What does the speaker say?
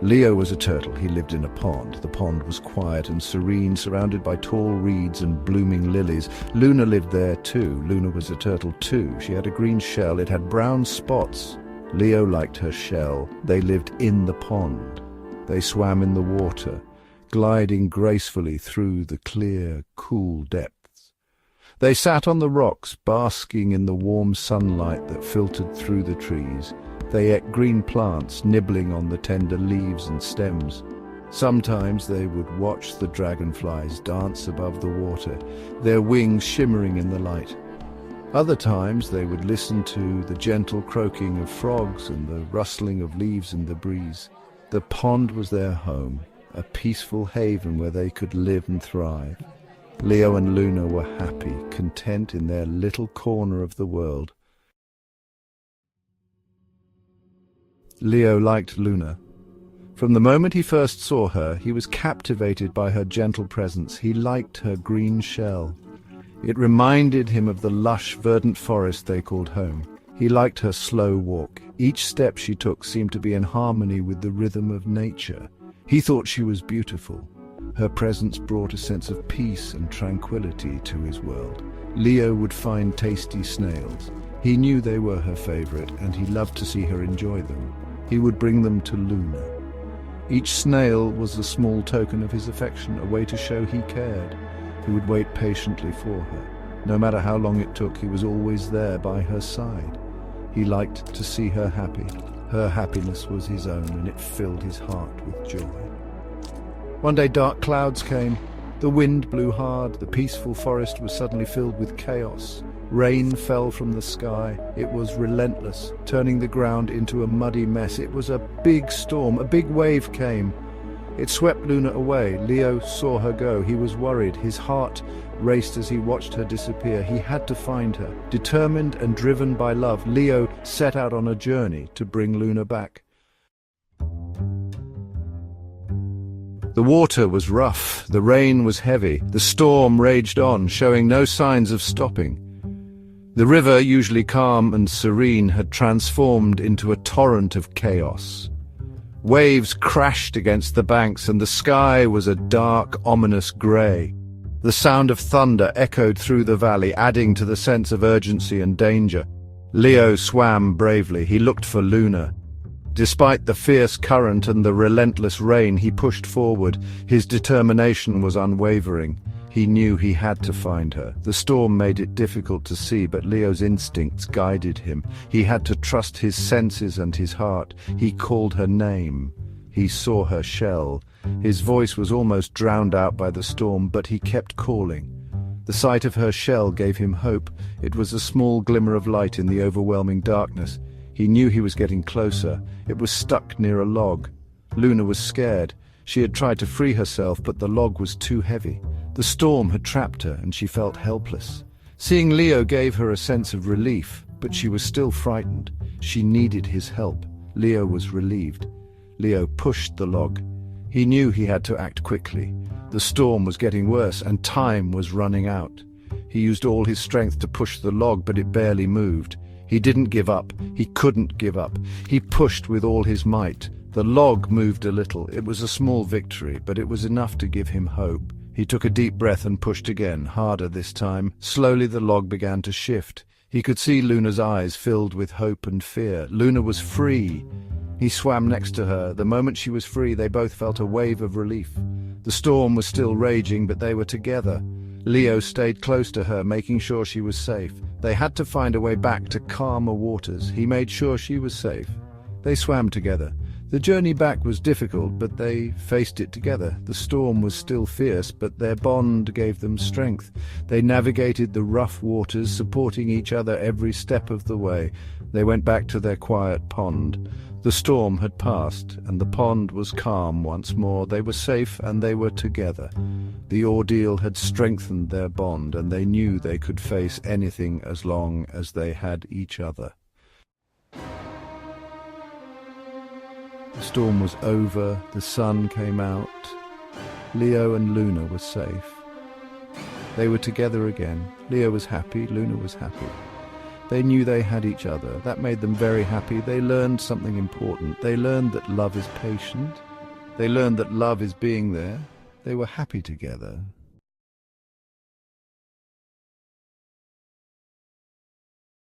Leo was a turtle. He lived in a pond. The pond was quiet and serene, surrounded by tall reeds and blooming lilies. Luna lived there too. Luna was a turtle too. She had a green shell. It had brown spots. Leo liked her shell. They lived in the pond. They swam in the water, gliding gracefully through the clear, cool depths. They sat on the rocks, basking in the warm sunlight that filtered through the trees. They ate green plants, nibbling on the tender leaves and stems. Sometimes they would watch the dragonflies dance above the water, their wings shimmering in the light. Other times they would listen to the gentle croaking of frogs and the rustling of leaves in the breeze. The pond was their home, a peaceful haven where they could live and thrive. Leo and Luna were happy, content in their little corner of the world. Leo liked Luna. From the moment he first saw her, he was captivated by her gentle presence. He liked her green shell. It reminded him of the lush, verdant forest they called home. He liked her slow walk. Each step she took seemed to be in harmony with the rhythm of nature. He thought she was beautiful. Her presence brought a sense of peace and tranquility to his world. Leo would find tasty snails. He knew they were her favorite, and he loved to see her enjoy them. He would bring them to Luna. Each snail was a small token of his affection, a way to show he cared. He would wait patiently for her. No matter how long it took, he was always there by her side. He liked to see her happy. Her happiness was his own, and it filled his heart with joy. One day dark clouds came. The wind blew hard. The peaceful forest was suddenly filled with chaos. Rain fell from the sky. It was relentless, turning the ground into a muddy mess. It was a big storm. A big wave came. It swept Luna away. Leo saw her go. He was worried. His heart raced as he watched her disappear. He had to find her. Determined and driven by love, Leo set out on a journey to bring Luna back. The water was rough. The rain was heavy. The storm raged on, showing no signs of stopping. The river, usually calm and serene, had transformed into a torrent of chaos. Waves crashed against the banks, and the sky was a dark, ominous grey. The sound of thunder echoed through the valley, adding to the sense of urgency and danger. Leo swam bravely. He looked for Luna. Despite the fierce current and the relentless rain, he pushed forward. His determination was unwavering. He knew he had to find her. The storm made it difficult to see, but Leo's instincts guided him. He had to trust his senses and his heart. He called her name. He saw her shell. His voice was almost drowned out by the storm, but he kept calling. The sight of her shell gave him hope. It was a small glimmer of light in the overwhelming darkness. He knew he was getting closer. It was stuck near a log. Luna was scared. She had tried to free herself, but the log was too heavy. The storm had trapped her, and she felt helpless. Seeing Leo gave her a sense of relief, but she was still frightened. She needed his help. Leo was relieved. Leo pushed the log. He knew he had to act quickly. The storm was getting worse, and time was running out. He used all his strength to push the log, but it barely moved. He didn't give up. He couldn't give up. He pushed with all his might. The log moved a little. It was a small victory, but it was enough to give him hope. He took a deep breath and pushed again, harder this time. Slowly the log began to shift. He could see Luna's eyes filled with hope and fear. Luna was free. He swam next to her. The moment she was free, they both felt a wave of relief. The storm was still raging, but they were together. Leo stayed close to her, making sure she was safe. They had to find a way back to calmer waters. He made sure she was safe. They swam together. The journey back was difficult, but they faced it together. The storm was still fierce, but their bond gave them strength. They navigated the rough waters, supporting each other every step of the way. They went back to their quiet pond. The storm had passed, and the pond was calm once more. They were safe, and they were together. The ordeal had strengthened their bond, and they knew they could face anything as long as they had each other. The storm was over, the sun came out. Leo and Luna were safe. They were together again. Leo was happy, Luna was happy. They knew they had each other. That made them very happy. They learned something important. They learned that love is patient, They learned that love is being there. They were happy together.